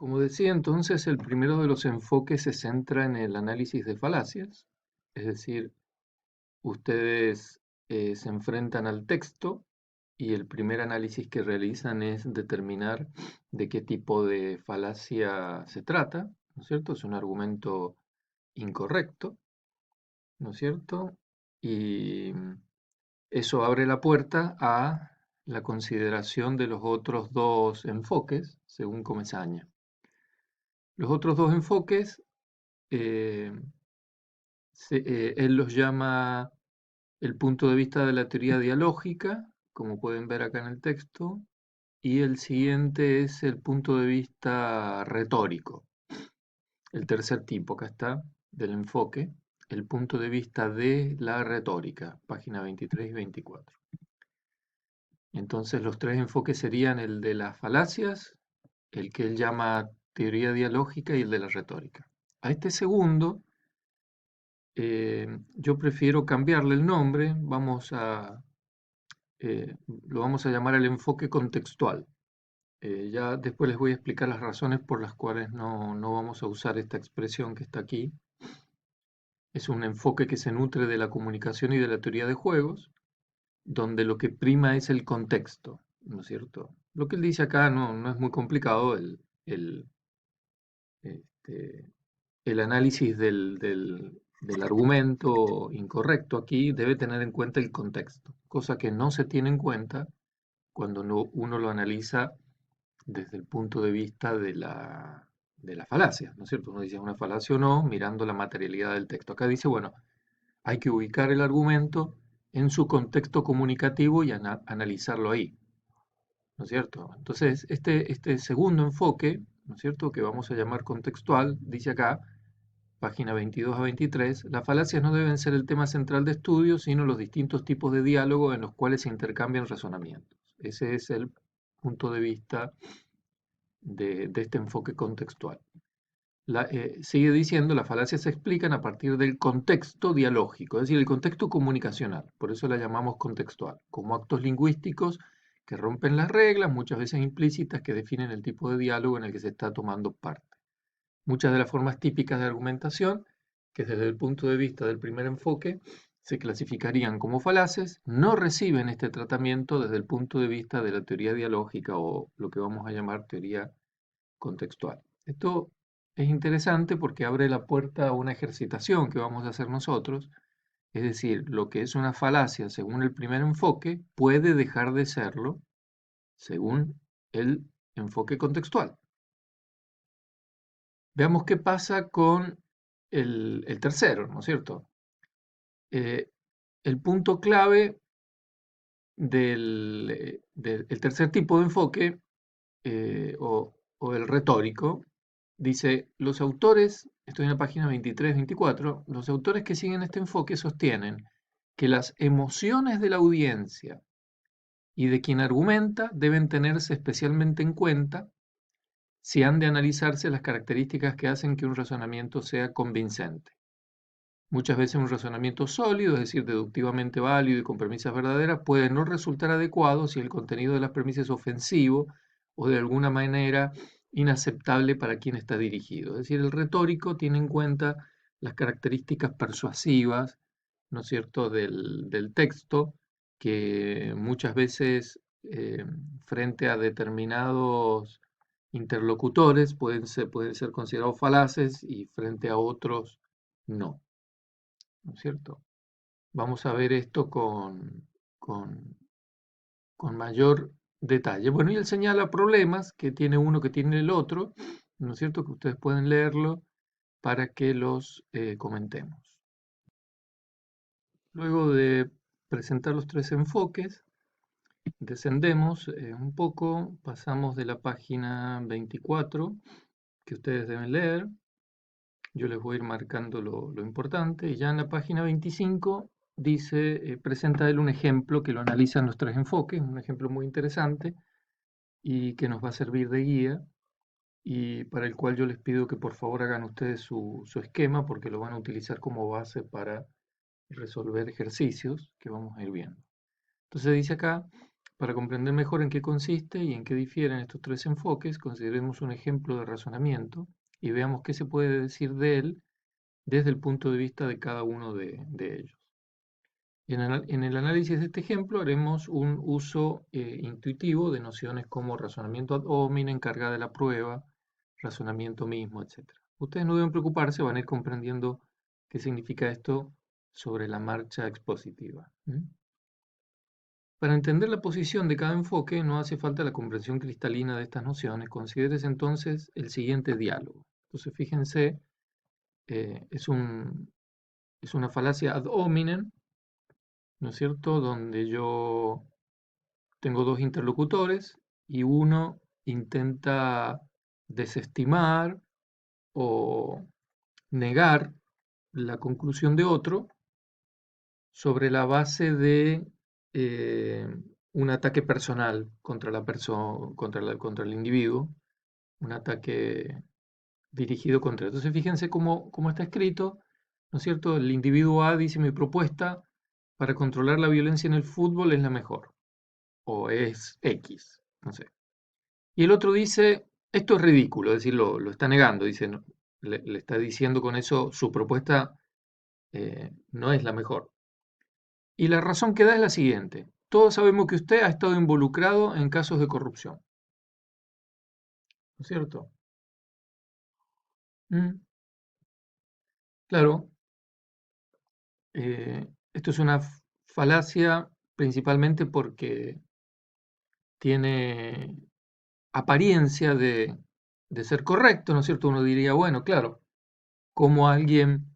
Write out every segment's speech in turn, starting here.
Como decía entonces, el primero de los enfoques se centra en el análisis de falacias, es decir, ustedes se enfrentan al texto y el primer análisis que realizan es determinar de qué tipo de falacia se trata, ¿no es cierto? Es un argumento incorrecto, ¿no es cierto? Y eso abre la puerta a la consideración de los otros dos enfoques, según Comesaña. Los otros dos enfoques eh, él los llama el punto de vista de la teoría dialógica, como pueden ver acá en el texto, y el siguiente es el punto de vista retórico. El tercer tipo, acá está, del enfoque, el punto de vista de la retórica, página 23 y 24. Entonces los tres enfoques serían el de las falacias, el que él llama teoría dialógica y el de la retórica. A este segundo yo prefiero cambiarle el nombre, lo vamos a llamar el enfoque contextual. Ya después les voy a explicar las razones por las cuales no vamos a usar esta expresión que está aquí. Es un enfoque que se nutre de la comunicación y de la teoría de juegos, donde lo que prima es el contexto, ¿no es cierto? Lo que él dice acá no es muy complicado, este, el análisis del argumento incorrecto aquí debe tener en cuenta el contexto, cosa que no se tiene en cuenta cuando uno lo analiza desde el punto de vista de la falacia, ¿no es cierto? Uno dice una falacia o no, mirando la materialidad del texto. Acá dice, bueno, hay que ubicar el argumento en su contexto comunicativo y analizarlo ahí, ¿no es cierto? Entonces, este segundo enfoque, ¿no es cierto?, que vamos a llamar contextual, dice acá, página 22 a 23, las falacias no deben ser el tema central de estudio, sino los distintos tipos de diálogo en los cuales se intercambian razonamientos. Ese es el punto de vista de este enfoque contextual. Sigue diciendo, las falacias se explican a partir del contexto dialógico, es decir, el contexto comunicacional, por eso la llamamos contextual, como actos lingüísticos que rompen las reglas, muchas veces implícitas, que definen el tipo de diálogo en el que se está tomando parte. Muchas de las formas típicas de argumentación, que desde el punto de vista del primer enfoque se clasificarían como falaces, no reciben este tratamiento desde el punto de vista de la teoría dialógica o lo que vamos a llamar teoría contextual. Esto es interesante porque abre la puerta a una ejercitación que vamos a hacer nosotros, es decir, lo que es una falacia según el primer enfoque puede dejar de serlo según el enfoque contextual. Veamos qué pasa con el tercero, ¿no es cierto? Eh, el punto clave del tercer tipo de enfoque o el retórico dice, los autores, estoy en la página 23-24, los autores que siguen este enfoque sostienen que las emociones de la audiencia y de quien argumenta deben tenerse especialmente en cuenta si han de analizarse las características que hacen que un razonamiento sea convincente. Muchas veces un razonamiento sólido, es decir, deductivamente válido y con premisas verdaderas, puede no resultar adecuado si el contenido de las premisas es ofensivo o de alguna manera inaceptable para quien está dirigido. Es decir, el retórico tiene en cuenta las características persuasivas, ¿no es cierto?, del texto, que muchas veces frente a determinados interlocutores pueden ser considerados falaces y frente a otros no. ¿No es cierto? Vamos a ver esto con, con mayor detalle. Bueno, y él señala problemas que tiene uno, que tiene el otro, ¿no es cierto? Que ustedes pueden leerlo para que los comentemos. Luego de presentar los tres enfoques, descendemos un poco, pasamos de la página 24, que ustedes deben leer. Yo les voy a ir marcando lo importante. Y ya en la página 25 dice, presenta él un ejemplo que lo analiza en los tres enfoques, un ejemplo muy interesante y que nos va a servir de guía y para el cual yo les pido que por favor hagan ustedes su esquema porque lo van a utilizar como base para resolver ejercicios que vamos a ir viendo. Entonces dice acá, Para comprender mejor en qué consiste y en qué difieren estos tres enfoques, consideremos un ejemplo de razonamiento y veamos qué se puede decir de él desde el punto de vista de cada uno de ellos. En el análisis de este ejemplo haremos un uso intuitivo de nociones como razonamiento ad hominem, carga de la prueba, razonamiento mismo, etc. Ustedes no deben preocuparse, van a ir comprendiendo qué significa esto sobre la marcha expositiva. Para entender la posición de cada enfoque no hace falta la comprensión cristalina de estas nociones. Considérese entonces el siguiente diálogo. Entonces fíjense, es una falacia ad hominem, ¿no es cierto? Donde yo tengo dos interlocutores y uno intenta desestimar o negar la conclusión de otro sobre la base de eh, un ataque personal contra la contra el individuo, un ataque dirigido contra él. Entonces fíjense cómo está escrito, ¿no es cierto? El individuo A dice: mi propuesta para controlar la violencia en el fútbol es la mejor, o es X, no sé. Y el otro dice: esto es ridículo, es decir, lo está negando, dice, le está diciendo con eso su propuesta no es la mejor. Y la razón que da es la siguiente: todos sabemos que usted ha estado involucrado en casos de corrupción, ¿no es cierto? Mm, claro, esto es una falacia principalmente porque tiene apariencia de ser correcto, ¿no es cierto? Uno diría, bueno, claro, ¿cómo alguien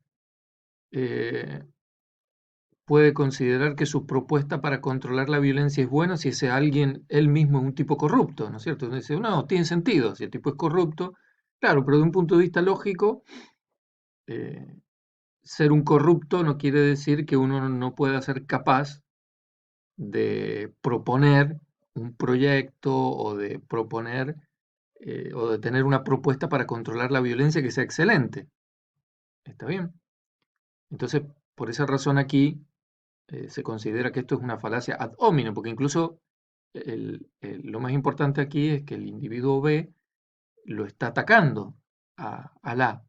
eh, puede considerar que su propuesta para controlar la violencia es buena si ese alguien, él mismo, es un tipo corrupto, ¿no es cierto? Entonces dice, no, tiene sentido, si el tipo es corrupto, claro, pero de un punto de vista lógico, eh, ser un corrupto no quiere decir que uno no pueda ser capaz de proponer un proyecto o de proponer o de tener una propuesta para controlar la violencia que sea excelente. ¿Está bien? Entonces, por esa razón aquí se considera que esto es una falacia ad hominem, porque incluso lo más importante aquí es que el individuo B lo está atacando al A,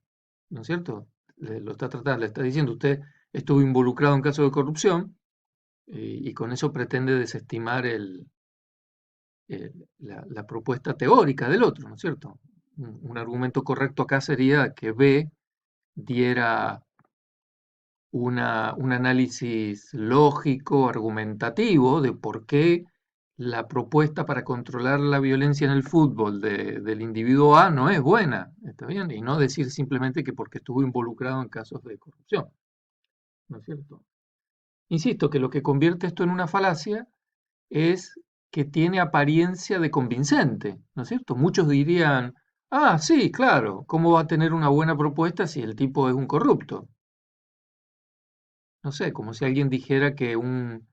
¿no es cierto? Lo está tratando, le está diciendo: usted estuvo involucrado en casos de corrupción y con eso pretende desestimar la propuesta teórica del otro, ¿no es cierto? Un argumento correcto acá sería que B diera un análisis lógico, argumentativo de por qué la propuesta para controlar la violencia en el fútbol del individuo A no es buena, ¿está bien? Y no decir simplemente que porque estuvo involucrado en casos de corrupción, ¿no es cierto? Insisto que lo que convierte esto en una falacia es que tiene apariencia de convincente, ¿no es cierto? Muchos dirían: ah, sí, claro, ¿cómo va a tener una buena propuesta si el tipo es un corrupto? No sé, como si alguien dijera que un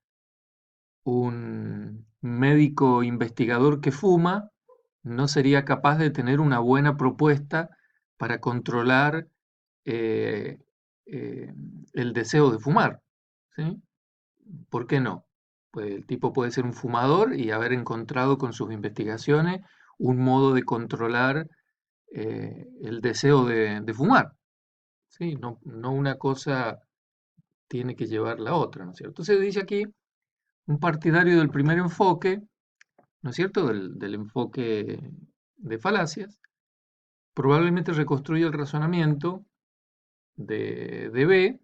médico investigador que fuma no sería capaz de tener una buena propuesta para controlar eh, eh, el deseo de fumar, ¿sí? ¿Por qué no? Pues el tipo puede ser un fumador y haber encontrado con sus investigaciones un modo de controlar el deseo de fumar, ¿sí? No una cosa tiene que llevar la otra, ¿no es cierto? Entonces dice aquí: un partidario del primer enfoque, ¿no es cierto? Del enfoque de falacias, probablemente reconstruye el razonamiento de B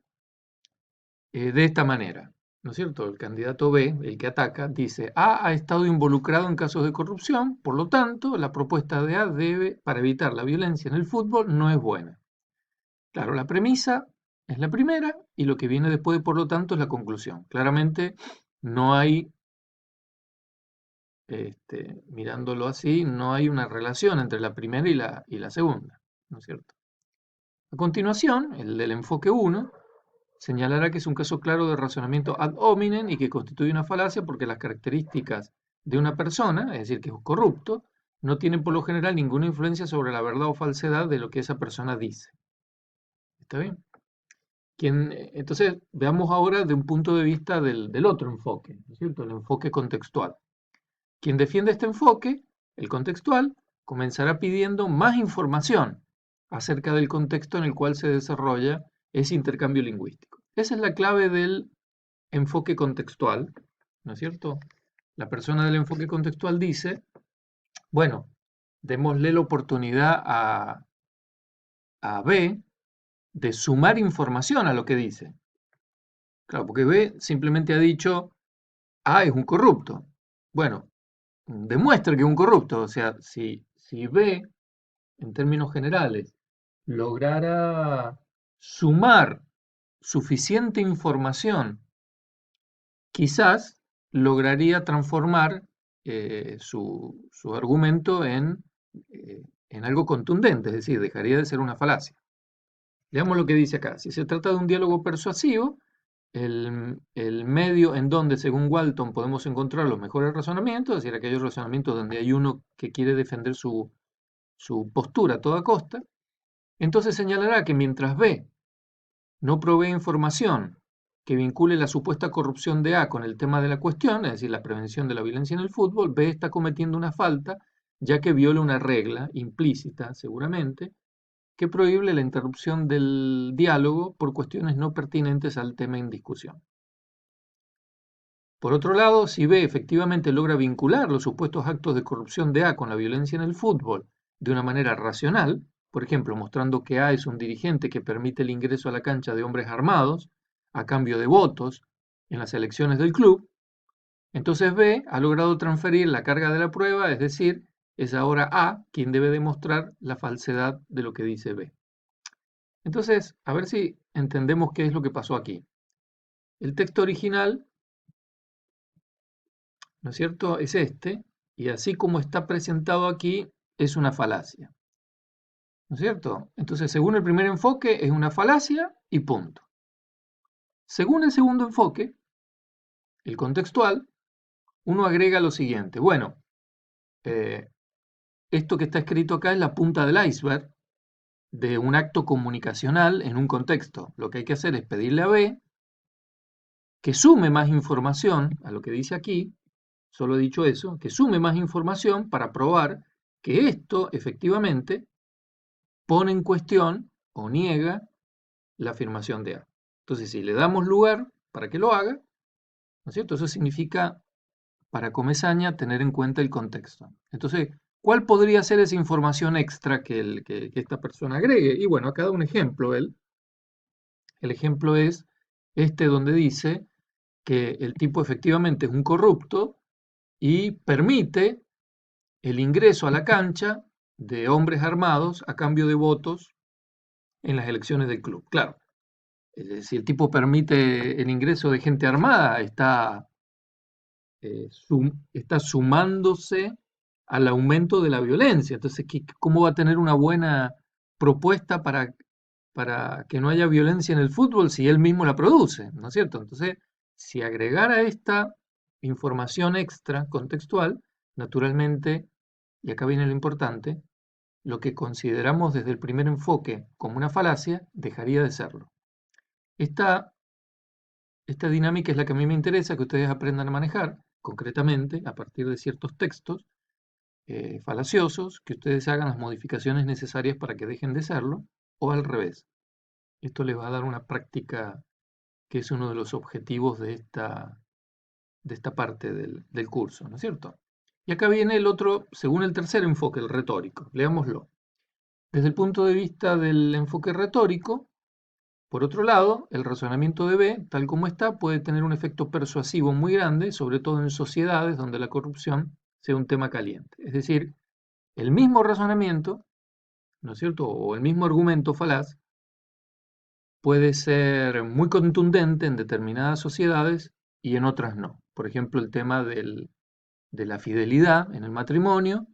de esta manera, ¿no es cierto? El candidato B, el que ataca, dice: A ha estado involucrado en casos de corrupción, por lo tanto, la propuesta de A para evitar la violencia en el fútbol no es buena. Claro, la premisa es la primera y lo que viene después, por lo tanto, es la conclusión. Claramente no hay mirándolo así, no hay una relación entre la primera y la segunda, ¿no es cierto? A continuación, el del enfoque 1 señalará que es un caso claro de razonamiento ad hominem y que constituye una falacia porque las características de una persona, es decir, que es corrupto, no tienen por lo general ninguna influencia sobre la verdad o falsedad de lo que esa persona dice. ¿Está bien? Entonces, veamos ahora de un punto de vista del otro enfoque, ¿no es cierto? El enfoque contextual. Quien defiende este enfoque, el contextual, comenzará pidiendo más información acerca del contexto en el cual se desarrolla ese intercambio lingüístico. Esa es la clave del enfoque contextual, ¿no es cierto? La persona del enfoque contextual dice, bueno, démosle la oportunidad a B de sumar información a lo que dice. Claro, porque B simplemente ha dicho, A es un corrupto. Bueno, demuestra que es un corrupto. O sea, si B, en términos generales, lograra sumar suficiente información, quizás lograría transformar su argumento en algo contundente, es decir, dejaría de ser una falacia. Veamos lo que dice acá. Si se trata de un diálogo persuasivo, el medio en donde, según Walton, podemos encontrar los mejores razonamientos, es decir, aquellos razonamientos donde hay uno que quiere defender su postura a toda costa, entonces señalará que mientras B no provee información que vincule la supuesta corrupción de A con el tema de la cuestión, es decir, la prevención de la violencia en el fútbol, B está cometiendo una falta, ya que viola una regla implícita, seguramente, que prohíbe la interrupción del diálogo por cuestiones no pertinentes al tema en discusión. Por otro lado, si B efectivamente logra vincular los supuestos actos de corrupción de A con la violencia en el fútbol de una manera racional, por ejemplo, mostrando que A es un dirigente que permite el ingreso a la cancha de hombres armados a cambio de votos en las elecciones del club, entonces B ha logrado transferir la carga de la prueba, es decir, es ahora A quien debe demostrar la falsedad de lo que dice B. Entonces, a ver si entendemos qué es lo que pasó aquí. El texto original, ¿no es cierto?, es este, y así como está presentado aquí, es una falacia, ¿no es cierto? Entonces, según el primer enfoque, es una falacia y punto. Según el segundo enfoque, el contextual, uno agrega lo siguiente. Bueno, esto que está escrito acá es la punta del iceberg de un acto comunicacional en un contexto. Lo que hay que hacer es pedirle a B que sume más información a lo que dice aquí, solo he dicho eso, que sume más información para probar que esto efectivamente pone en cuestión o niega la afirmación de A. Entonces, si le damos lugar para que lo haga, ¿no es cierto? Eso significa, para Comesaña, tener en cuenta el contexto. Entonces, ¿cuál podría ser esa información extra que esta persona agregue? Y bueno, acá da un ejemplo él. El ejemplo es este donde dice que el tipo efectivamente es un corrupto y permite el ingreso a la cancha de hombres armados a cambio de votos en las elecciones del club. Claro, si el tipo permite el ingreso de gente armada, está sumándose al aumento de la violencia. Entonces, ¿cómo va a tener una buena propuesta para que no haya violencia en el fútbol si él mismo la produce? ¿No es cierto? Entonces, si agregara esta información extra contextual, naturalmente, y acá viene lo importante, lo que consideramos desde el primer enfoque como una falacia dejaría de serlo. Esta dinámica es la que a mí me interesa que ustedes aprendan a manejar, concretamente, a partir de ciertos textos falaciosos, que ustedes hagan las modificaciones necesarias para que dejen de serlo, o al revés. Esto les va a dar una práctica que es uno de los objetivos de esta parte del curso, ¿no es cierto? Y acá viene el otro, según el tercer enfoque, el retórico. Leámoslo. Desde el punto de vista del enfoque retórico, por otro lado, el razonamiento de B, tal como está, puede tener un efecto persuasivo muy grande, sobre todo en sociedades donde la corrupción sea un tema caliente. Es decir, el mismo razonamiento, ¿no es cierto?, o el mismo argumento falaz, puede ser muy contundente en determinadas sociedades y en otras no. Por ejemplo, el tema de la fidelidad en el matrimonio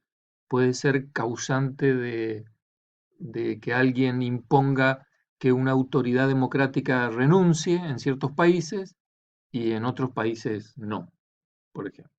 puede ser causante de que alguien imponga que una autoridad democrática renuncie en ciertos países y en otros países no, por ejemplo.